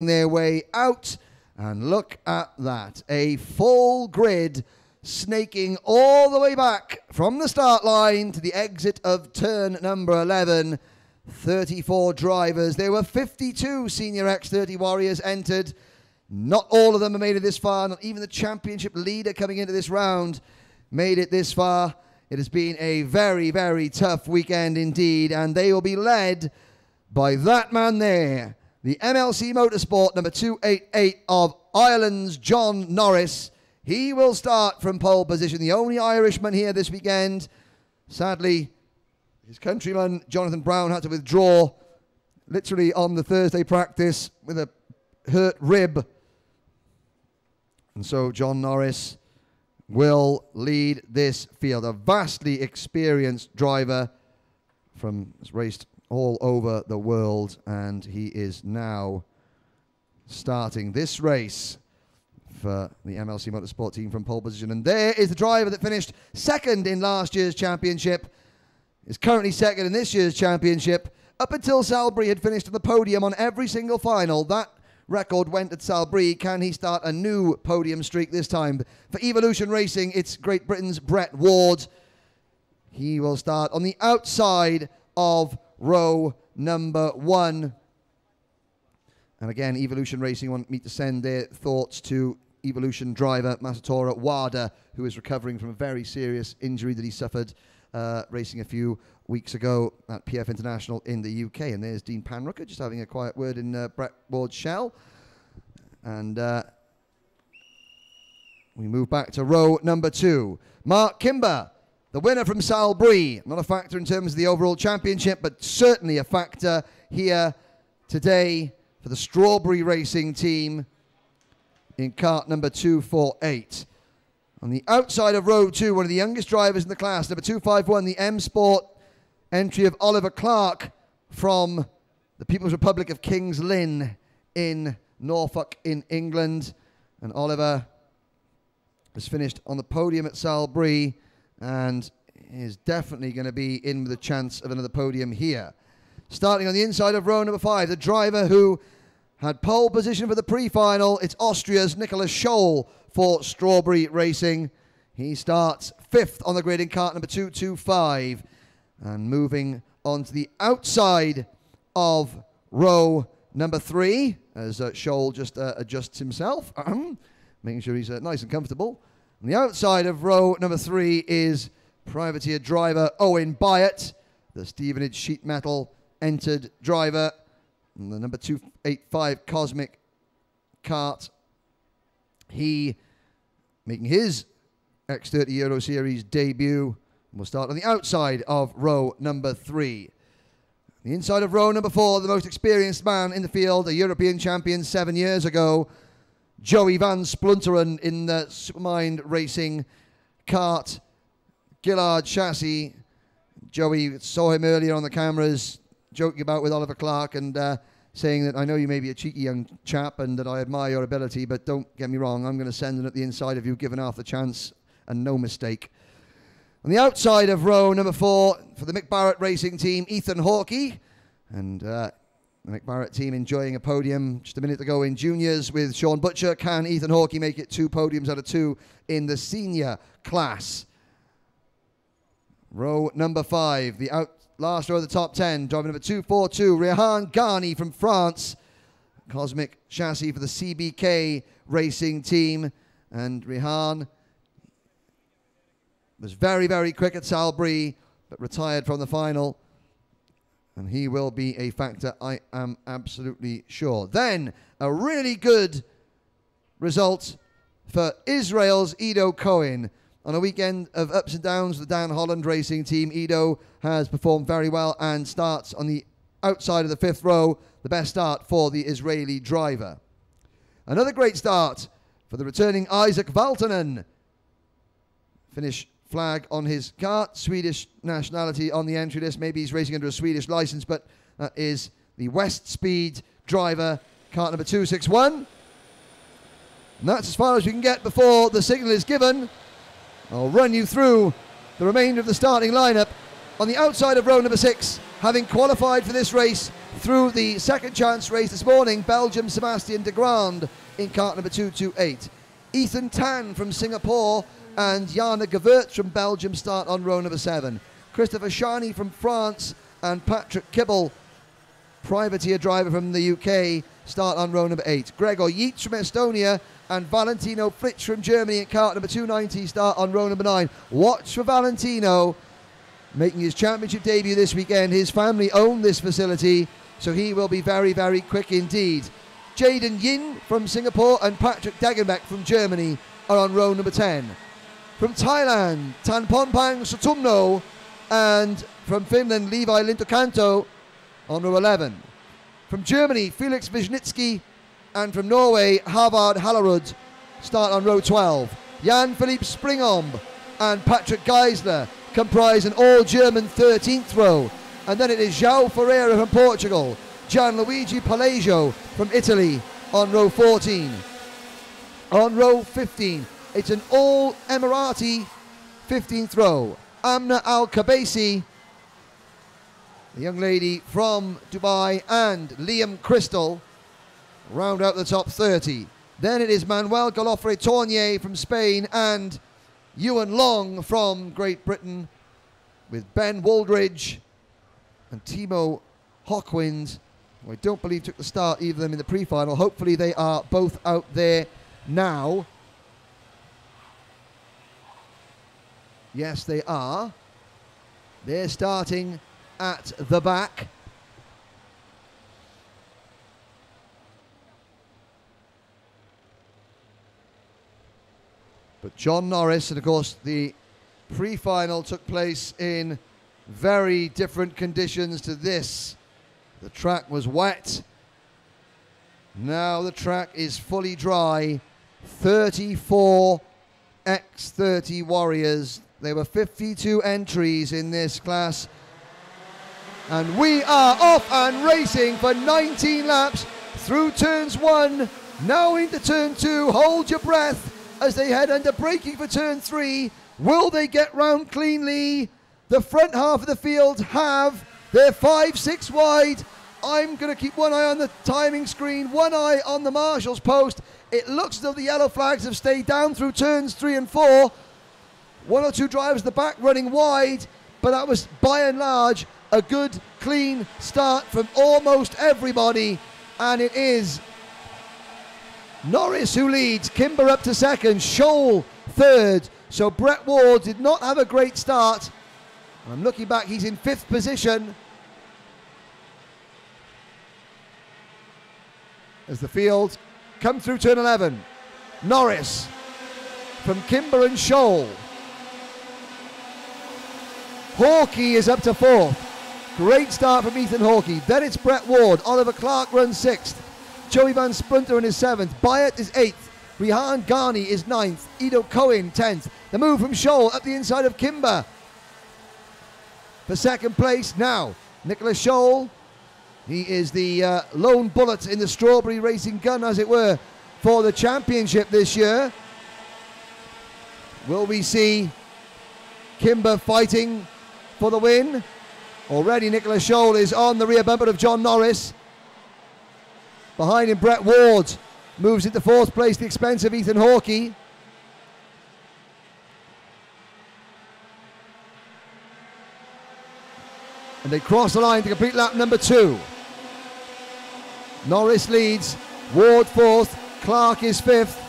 their way out, and look at that, a full grid snaking all the way back from the start line to the exit of turn number 11. 34 drivers. There were 52 senior X30 warriors entered. Not all of them have made it this far. Not even the championship leader coming into this round made it this far. It has been a very, very tough weekend indeed, and they will be led by that man there, the MLC Motorsport number 288 of Ireland's John Norris. He will start from pole position, the only Irishman here this weekend. Sadly, his countryman Jonathan Brown had to withdraw literally on the Thursday practice with a hurt rib. And so John Norris will lead this field. A vastly experienced driver has raced all over the world, and he is now starting this race for the MLC Motorsport team from pole position. And there is the driver that finished second in last year's championship, is currently second in this year's championship. Up until Salbury had finished on the podium on every single final. That record went at Salbury. Can he start a new podium streak this time? For Evolution Racing, it's Great Britain's Brett Ward. He will start on the outside of row number 1. And again, Evolution Racing want me to send their thoughts to Evolution driver Masatora Wada, who is recovering from a very serious injury that he suffered racing a few weeks ago at PF International in the UK. And there's Dean Panrucker just having a quiet word in Brett Ward's shell. And we move back to row number 2. Mark Kimber, the winner from Salbury. Not a factor in terms of the overall championship, but certainly a factor here today for the Strawberry Racing team in kart number 248. On the outside of row 2, one of the youngest drivers in the class, number 251, the M Sport entry of Oliver Clark from the People's Republic of Kings Lynn in Norfolk in England. And Oliver has finished on the podium at Salbury and is definitely going to be in with a chance of another podium here. Starting on the inside of row number 5, the driver who had pole position for the pre-final, it's Austria's Nicholas Scholl for Strawberry Racing. He starts 5th on the grid in kart number 225. And moving on to the outside of row number 3, as Scholl just adjusts himself, making sure he's nice and comfortable. On the outside of row number 3 is privateer driver Owen Byatt, the Stevenage Sheet Metal entered driver. And the number 285 Cosmic kart, he making his X30 Euro Series debut. We'll start on the outside of row number 3. The inside of row number 4, the most experienced man in the field, a European champion 7 years ago, Joey Van Splunteren in the Supermind Racing kart, Gillard chassis. Joey saw him earlier on the cameras, joking about with Oliver Clark and saying that I know you may be a cheeky young chap and that I admire your ability, but don't get me wrong, I'm going to send him at the inside of you, given half the chance and no mistake. On the outside of row number 4 for the Mick Barrett Racing team, Ethan Hawkey. And the Mick Barrett team enjoying a podium just a minute ago in juniors with Sean Butcher. Can Ethan Hawkey make it 2 podiums out of 2 in the senior class? Row number 5, the last row of the top 10, driver number 242, Rehan Ghani from France. Cosmic chassis for the CBK Racing team. And Rehan was very, very quick at Salbury, but retired from the final. And he will be a factor, I am absolutely sure. Then, a really good result for Israel's Edo Cohen. On a weekend of ups and downs with the Dan Holland Racing team, Edo has performed very well and starts on the outside of the 5th row, the best start for the Israeli driver. Another great start for the returning Isaac Valtonen. Finish flag on his kart, Swedish nationality on the entry list. Maybe he's racing under a Swedish license, but that is the West Speed driver, kart number 261. And that's as far as we can get before the signal is given. I'll run you through the remainder of the starting lineup. On the outside of row number 6, having qualified for this race through the second chance race this morning. Belgium, Sebastian de Grande in cart number 228. Ethan Tan from Singapore and Jana Gewertz from Belgium start on row number 7. Christopher Shani from France and Patrick Kibble, privateer driver from the UK, start on row number 8. Gregor Yeats from Estonia and Valentino Fritsch from Germany in cart number 290 start on row number 9. Watch for Valentino making his championship debut this weekend. His family own this facility, so he will be very, very quick indeed. Jaden Yin from Singapore and Patrick Degenbeck from Germany are on row number 10. From Thailand, Tanponpang Sutumno, and from Finland, Levi Lintokanto on row 11. From Germany, Felix Wisniewski, and from Norway, Havard Hallerud start on row 12. Jan-Philippe Springomb and Patrick Geisler comprise an all-German 13th row. And then it is João Ferreira from Portugal, Gianluigi Palazzo from Italy on row 14. On row 15, it's an all-Emirati 15th row. Amna Al-Kabasi, the young lady from Dubai, and Liam Crystal round out the top 30. Then it is Manuel Galofre-Tournier from Spain and Ewan Long from Great Britain, with Ben Waldridge and Timo Hawkwind, who I don't believe took the start, either of them in the pre-final. Hopefully they are both out there now. Yes, they are. They're starting at the back. But John Norris, and of course the pre-final took place in very different conditions to this. The track was wet. Now the track is fully dry. 34 X30 warriors. There were 52 entries in this class. And we are off and racing for 19 laps through turns 1, now into turn 2. Hold your breath as they head under braking for turn 3. Will they get round cleanly? The front half of the field have. They're 5-6 wide. I'm going to keep one eye on the timing screen, one eye on the marshal's post. It looks as though the yellow flags have stayed down through turns 3 and 4. One or two drivers at the back running wide, but that was by and large a good, clean start from almost everybody. And it is Norris who leads, Kimber up to second, Scholl third. So Brett Ward did not have a great start. I'm looking back, he's in 5th position. As the field come through turn 11. Norris from Kimber and Scholl. Hawkey is up to 4th. Great start from Ethan Hawkey. Then it's Brett Ward. Oliver Clark runs 6th. Joey Van Sprunter is 7th. Byatt is 8th. Rihan Ghani is 9th. Ido Cohen 10th. The move from Scholl up the inside of Kimber for second place. Now Nicholas Scholl, he is the lone bullet in the strawberry racing gun, as it were, for the championship this year. Will we see Kimber fighting for the win? Already Nicholas Scholl is on the rear bumper of John Norris. Behind him, Brett Ward moves into 4th place at the expense of Ethan Hawkey. And they cross the line to complete lap number 2. Norris leads, Ward 4th, Clark is 5th.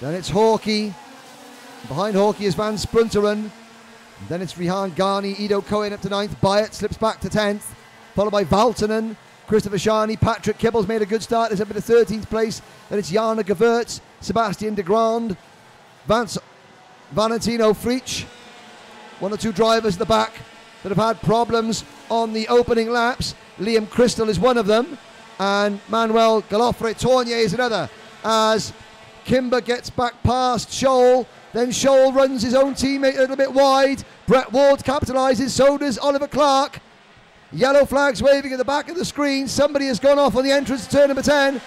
Then it's Hawkey. Behind Hawkey is Van Sprunteren. And then it's Rihan Ghani, Ido Cohen up to 9th. Byatt slips back to 10th. Followed by Valtonen, Christopher Shani, Patrick Kibble's made a good start. Is up in the 13th place. Then it's Jana Gewertz, Sebastian de Grande, Valentino Fritsch. One or two drivers at the back that have had problems on the opening laps. Liam Crystal is one of them. And Manuel Galofre-Tournier is another. As Kimber gets back past Scholl. Then Scholl runs his own teammate a little bit wide. Brett Ward capitalises, so does Oliver Clark. Yellow flags waving at the back of the screen. Somebody has gone off on the entrance to turn number 10.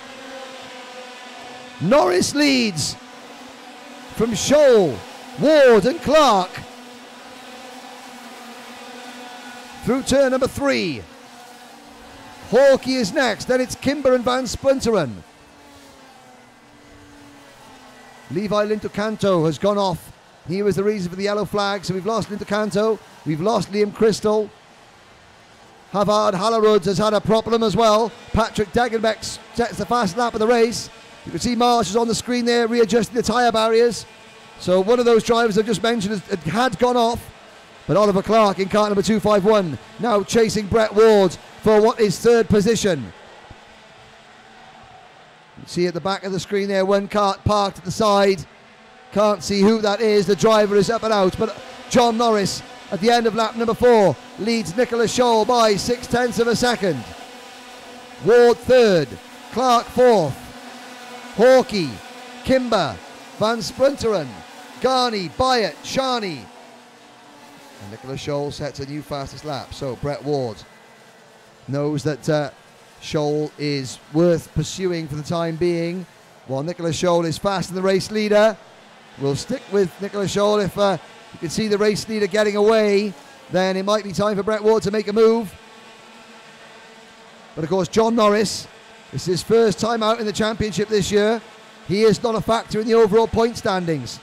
Norris leads from Scholl, Ward and Clark. through turn number 3. Hawkey is next, then it's Kimber and Van Splinteren. Levi Lintocanto has gone off. He was the reason for the yellow flag, so we've lost Lintocanto, we've lost Liam Crystal. Havard Hallerud has had a problem as well. Patrick Degenbeck sets the fast lap of the race. You can see Marsh is on the screen there readjusting the tyre barriers. So one of those drivers I've just mentioned had gone off. But Oliver Clark in car number 251 now chasing Brett Ward for what is 3rd position. You see at the back of the screen there one car parked at the side. Can't see who that is. The driver is up and out. But John Norris at the end of lap number 4 leads Nicholas Scholl by 0.6 of a second. Ward 3rd, Clark 4th, Hawkey, Kimber, Van Splinteren, Garney, Byatt, Sharney. And Nicholas Scholl sets a new fastest lap. So Brett Ward knows that Scholl is worth pursuing for the time being. While Nicholas Scholl is fast in the race leader. We'll stick with Nicholas Scholl. If you can see the race leader getting away, then it might be time for Brett Ward to make a move. But of course, John Norris, this is his first time out in the championship this year. He is not a factor in the overall point standings.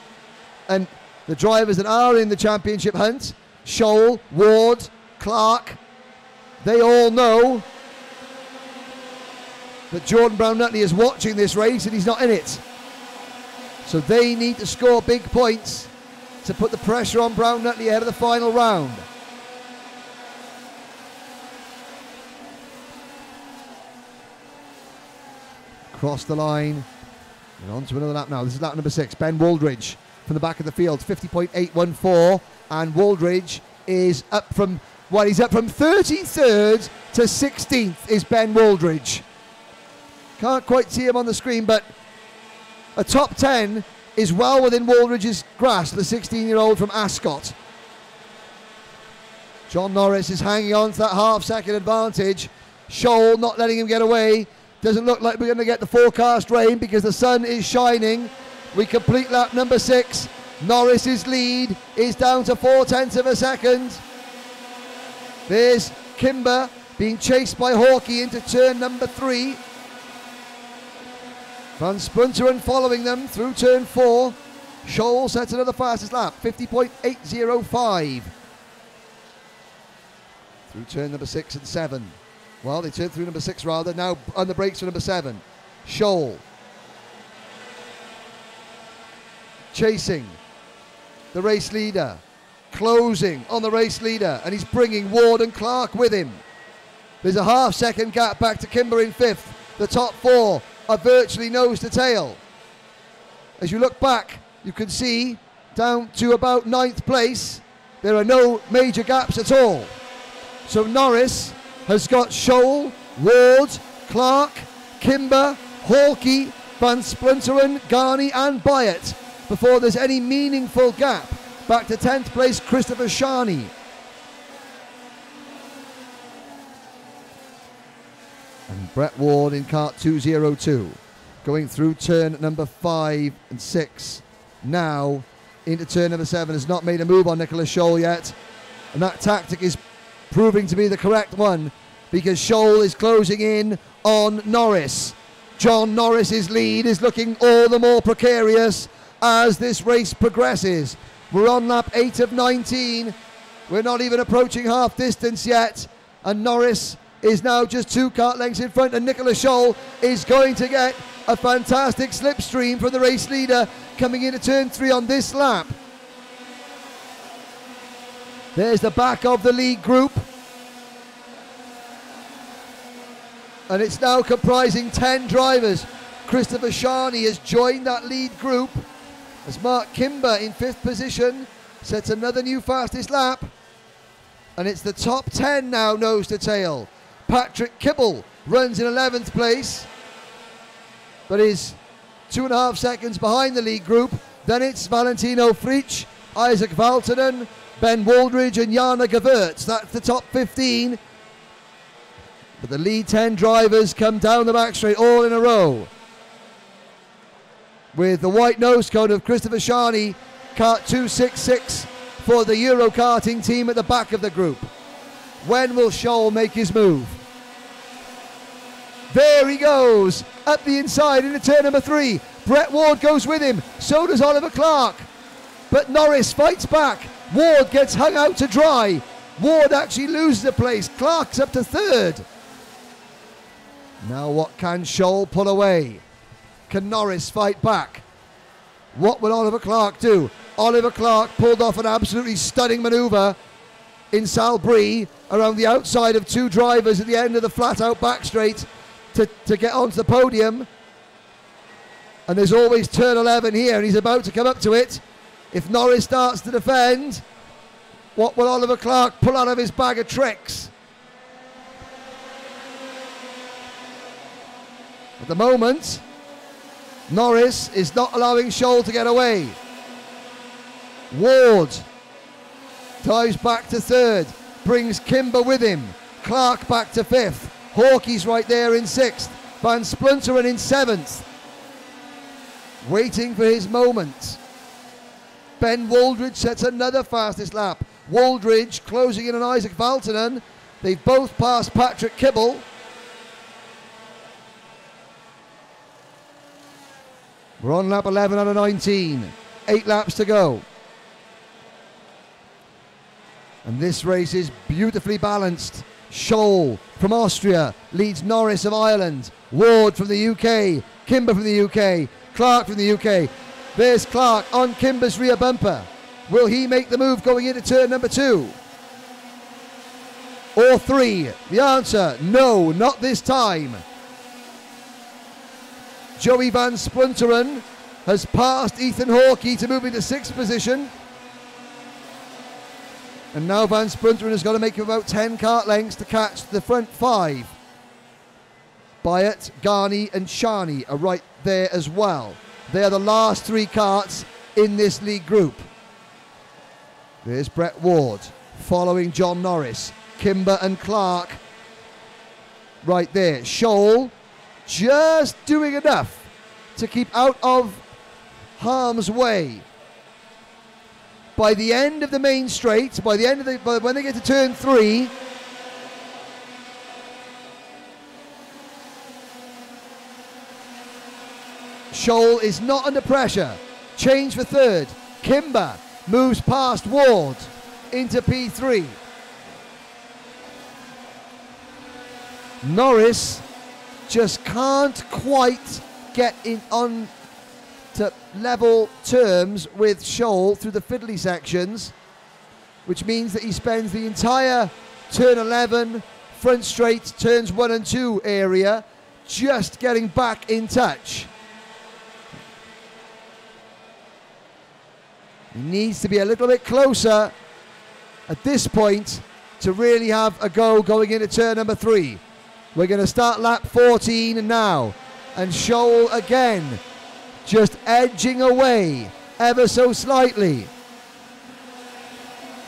And the drivers that are in the championship hunt, Scholl, Ward, Clark, they all know that Jordan Brown-Nutley is watching this race and he's not in it. So they need to score big points to put the pressure on Brown-Nutley ahead of the final round. Across the line and on to another lap now. This is lap number 6. Ben Wooldridge from the back of the field, 50.814, and Wooldridge is up from, well, he's up from 33rd to 16th is Ben Wooldridge. Can't quite see him on the screen, but a top 10 is well within Wooldridge's grasp, the 16-year-old from Ascot. John Norris is hanging on to that half-second advantage. Scholl not letting him get away. Doesn't look like we're going to get the forecast rain because the sun is shining. We complete lap number 6. Norris's lead is down to 0.4 of a second. There's Kimber being chased by Hawkey into turn number 3. Van Splinteren following them through turn 4. Scholl sets another fastest lap, 50.805. Through turn number 6 and 7. Well, they turned through number 6 rather, now on the brakes for number 7. Scholl chasing the race leader, closing on the race leader, and he's bringing Ward and Clark with him. There's a half-second gap back to Kimber in 5th. The top 4 are virtually nose to tail. As you look back, you can see down to about 9th place, there are no major gaps at all. So Norris has got Scholl, Ward, Clark, Kimber, Hawkey, Van Splinteren, Garney and Byatt before there's any meaningful gap. Back to 10th place, Christopher Sharney. And Brett Ward in kart 202, going through turn number 5 and 6. Now into turn number 7, has not made a move on Nicholas Scholl yet. And that tactic is proving to be the correct one because Scholl is closing in on Norris. John Norris's lead is looking all the more precarious as this race progresses. We're on lap 8 of 19. We're not even approaching half distance yet. And Norris is now just 2 kart lengths in front, and Nicholas Scholl is going to get a fantastic slipstream from the race leader coming into turn 3 on this lap. There's the back of the lead group. And it's now comprising 10 drivers. Christopher Sharney has joined that lead group as Mark Kimber in 5th position sets another new fastest lap. And it's the top 10 now, nose to tail. Patrick Kibble runs in 11th place, but is 2.5 seconds behind the lead group. Then it's Valentino Fritsch, Isaac Valtonen, Ben Wooldridge and Jana Gevirtz. That's the top 15. But the lead 10 drivers come down the back straight all in a row, with the white nose cone of Christopher Sharney, kart 266 for the Euro karting team at the back of the group. When will Scholl make his move? There he goes, up the inside into turn number 3. Brett Ward goes with him, so does Oliver Clark. But Norris fights back. Ward gets hung out to dry. Ward actually loses a place. Clark's up to 3rd. Now what can Scholl pull away? Can Norris fight back? What will Oliver Clark do? Oliver Clark pulled off an absolutely stunning manoeuvre in Salbris around the outside of 2 drivers at the end of the flat-out back straight to get onto the podium. And there's always turn 11 here, and he's about to come up to it. If Norris starts to defend, what will Oliver Clark pull out of his bag of tricks? At the moment, Norris is not allowing Scholl to get away. Ward dives back to 3rd, brings Kimber with him. Clark back to 5th. Hawkey's right there in 6th. Van Splunteren in 7th. Waiting for his moment. Ben Wooldridge sets another fastest lap. Wooldridge closing in on Isaac Valtonen. They've both passed Patrick Kibble. We're on lap 11 out of 19. 8 laps to go. And this race is beautifully balanced. Scholl from Austria leads Norris of Ireland. Ward from the UK. Kimber from the UK. Clark from the UK. There's Clark on Kimber's rear bumper. Will he make the move going into turn number 2? Or 3? The answer, no, not this time. Joey Van Splunteren has passed Ethan Hawkey to move into 6th position. And now Van Splunteren has got to make about 10 kart lengths to catch the front 5. Byatt, Garney and Shani are right there as well. They are the last 3 karts in this league group. There's Brett Ward following John Norris. Kimber and Clark right there. Scholl just doing enough to keep out of harm's way. By the end of the main straight, when they get to turn 3, Scholl is not under pressure. Change for 3rd. Kimber moves past Ward into P3. Norris just can't quite get in on to level terms with Scholl through the fiddly sections, which means that he spends the entire turn 11, front straight, turns 1 and 2 area just getting back in touch. He needs to be a little bit closer at this point to really have a go going into turn number 3. We're going to start lap 14 now, and Scholl again just edging away ever so slightly.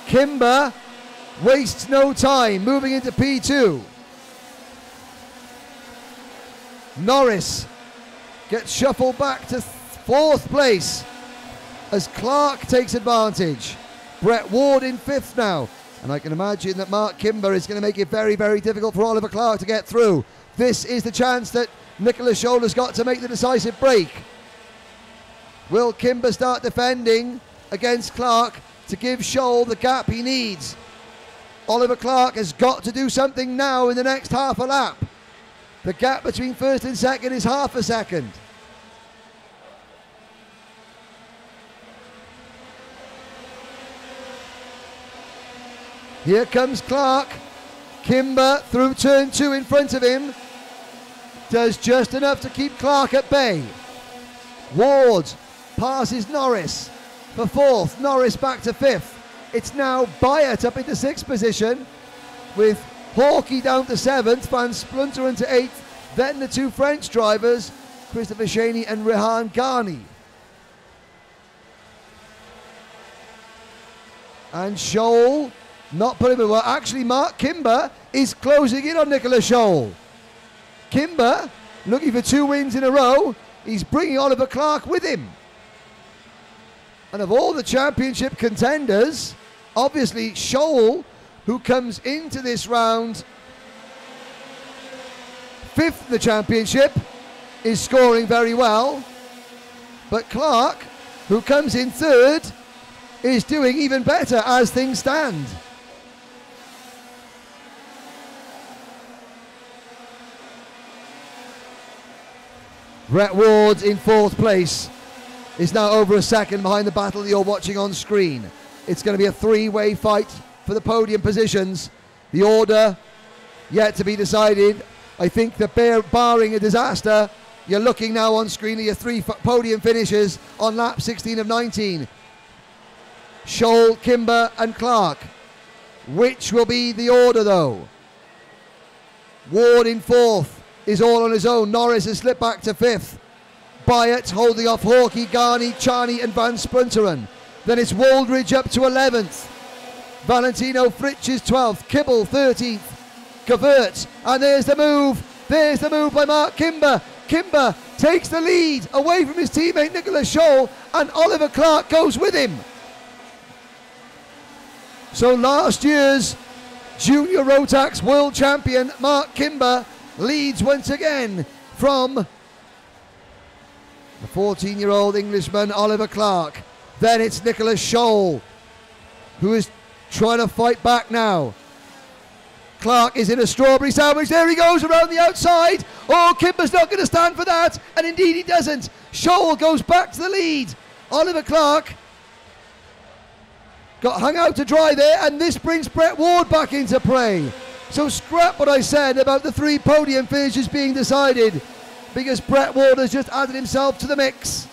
Kimber wastes no time, moving into P2. Norris gets shuffled back to 4th place as Clark takes advantage. Brett Ward in 5th now, and I can imagine that Mark Kimber is going to make it very, very difficult for Oliver Clark to get through. This is the chance that Nicholas Scholl has got to make the decisive break. Will Kimber start defending against Clark to give Scholl the gap he needs? Oliver Clark has got to do something now in the next half a lap. The gap between 1st and 2nd is half a second. Here comes Clark. Kimber through turn 2 in front of him. Does just enough to keep Clark at bay. Ward passes Norris for 4th. Norris back to 5th. It's now Byatt up into 6th position with Hawkey down to 7th, Van Splunteren to 8th. Then the 2 French drivers, Christopher Shaney and Rehan Garney. And Scholl not putting it well. Actually, Mark Kimber is closing in on Nicholas Scholl. Kimber looking for 2 wins in a row. He's bringing Oliver Clark with him. And of all the championship contenders, obviously Scholl who comes into this round 5th in the championship, is scoring very well. But Clark, who comes in 3rd, is doing even better as things stand. Brett Ward in 4th place is now over a second behind the battle you're watching on screen. It's going to be a 3-way fight for the podium positions. The order yet to be decided. I think that barring a disaster, you're looking now on screen at your 3 podium finishes on lap 16 of 19. Scholl, Kimber and Clark. Which will be the order though? Ward in 4th is all on his own. Norris has slipped back to 5th. Byatt holding off Hawkey, Garney, Charney and Van Sprunteren. Then it's Waldridge up to 11th. Valentino Fritsch is 12th. Kibble 13th. Cavert, and there's the move. There's the move by Mark Kimber. Kimber takes the lead away from his teammate Nicholas Scholl, and Oliver Clark goes with him. So last year's Junior Rotax World Champion Mark Kimber leads once again from the 14-year-old Englishman Oliver Clark. Then it's Nicholas Scholl, who is trying to fight back now. Clark is in a strawberry sandwich. There he goes around the outside. Oh, Kimber's not going to stand for that. And indeed he doesn't. Scholl goes back to the lead. Oliver Clark got hung out to dry there, and this brings Brett Ward back into play. So scrap what I said about the 3 podium finishes being decided, because Brett Ward has just added himself to the mix.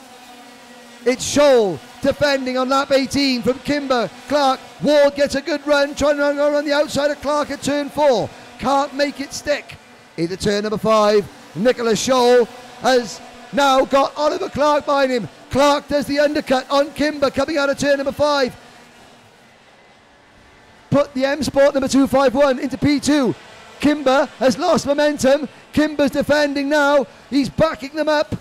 It's Scholl defending on lap 18 from Kimber. Clark, Ward gets a good run, trying to go around the outside of Clark at turn 4. Can't make it stick. Into turn number 5, Nicholas Scholl has now got Oliver Clark behind him. Clark does the undercut on Kimber coming out of turn number 5. Put the M Sport number 251 into P2. Kimber has lost momentum. Kimber's defending now. He's backing them up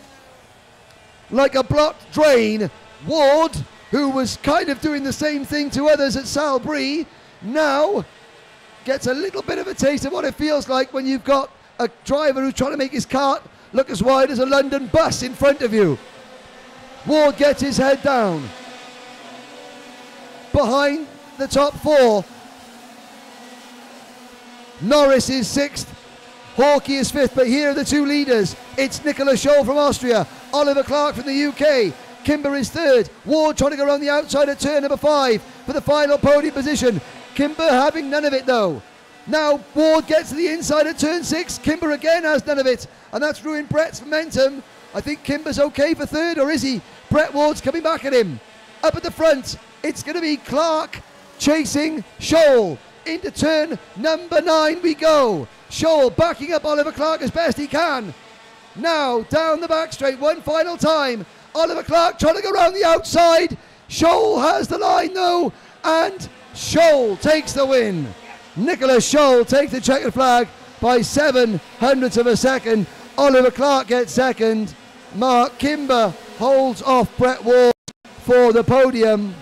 like a blocked drain. Ward, who was kind of doing the same thing to others at Salbris, now gets a little bit of a taste of what it feels like when you've got a driver who's trying to make his cart look as wide as a London bus in front of you. Ward gets his head down. Behind the top 4, Norris is 6th, Hawkey is 5th, but here are the 2 leaders. It's Nicholas Scholl from Austria, Oliver Clark from the UK. Kimber is 3rd. Ward trying to go around the outside of turn number 5 for the final podium position. Kimber having none of it though. Now Ward gets to the inside of turn 6. Kimber again has none of it, and that's ruined Brett's momentum. I think Kimber's okay for 3rd, or is he? Brett Ward's coming back at him. Up at the front, it's going to be Clark chasing Scholl. Into turn number 9 we go. Scholl backing up Oliver Clark as best he can. Now down the back straight one final time. Oliver Clark trying to go around the outside. Scholl has the line though, and Scholl takes the win. Nicholas Scholl takes the checkered flag by 0.07 of a second. Oliver Clark gets 2nd. Mark Kimber holds off Brett Ward for the podium.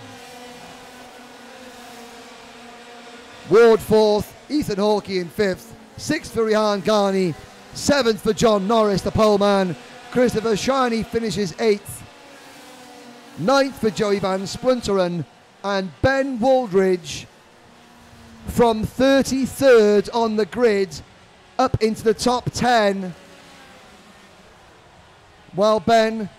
Ward 4th, Ethan Hawkey in 5th, 6th for Rihan Garney, 7th for John Norris, the poleman. Christopher Charney finishes 8th, 9th for Joey Van Sprunteren, and Ben Waldridge from 33rd on the grid up into the top 10. Well, Ben,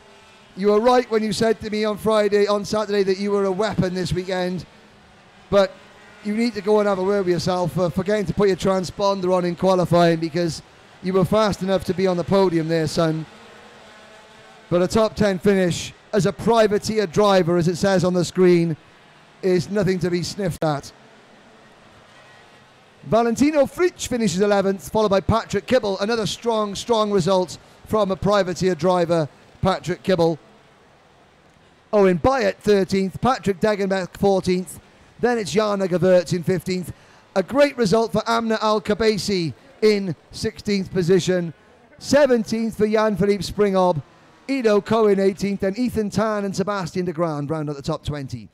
you were right when you said to me on Saturday that you were a weapon this weekend, but you need to go and have a word with yourself for forgetting to put your transponder on in qualifying, because you were fast enough to be on the podium there, son. But a top 10 finish as a privateer driver, as it says on the screen, is nothing to be sniffed at. Valentino Fritsch finishes 11th, followed by Patrick Kibble. Another strong result from a privateer driver, Patrick Kibble. Owen Byatt 13th, Patrick Degenbeck 14th. Then it's Jana Gewertz in 15th. A great result for Amna Al-Kabasi in 16th position. 17th for Jan-Philippe Springhob. Ido Cohen 18th, and Ethan Tan and Sebastian de Grand round at the top 20.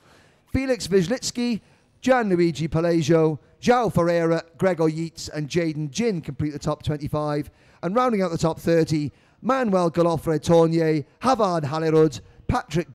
Felix Wijlitsky, Gianluigi Palazzo, João Ferreira, Gregor Yates and Jaden Ginn complete the top 25. And rounding out the top 30, Manuel Galofre Tournier, Havard Hallerud, Patrick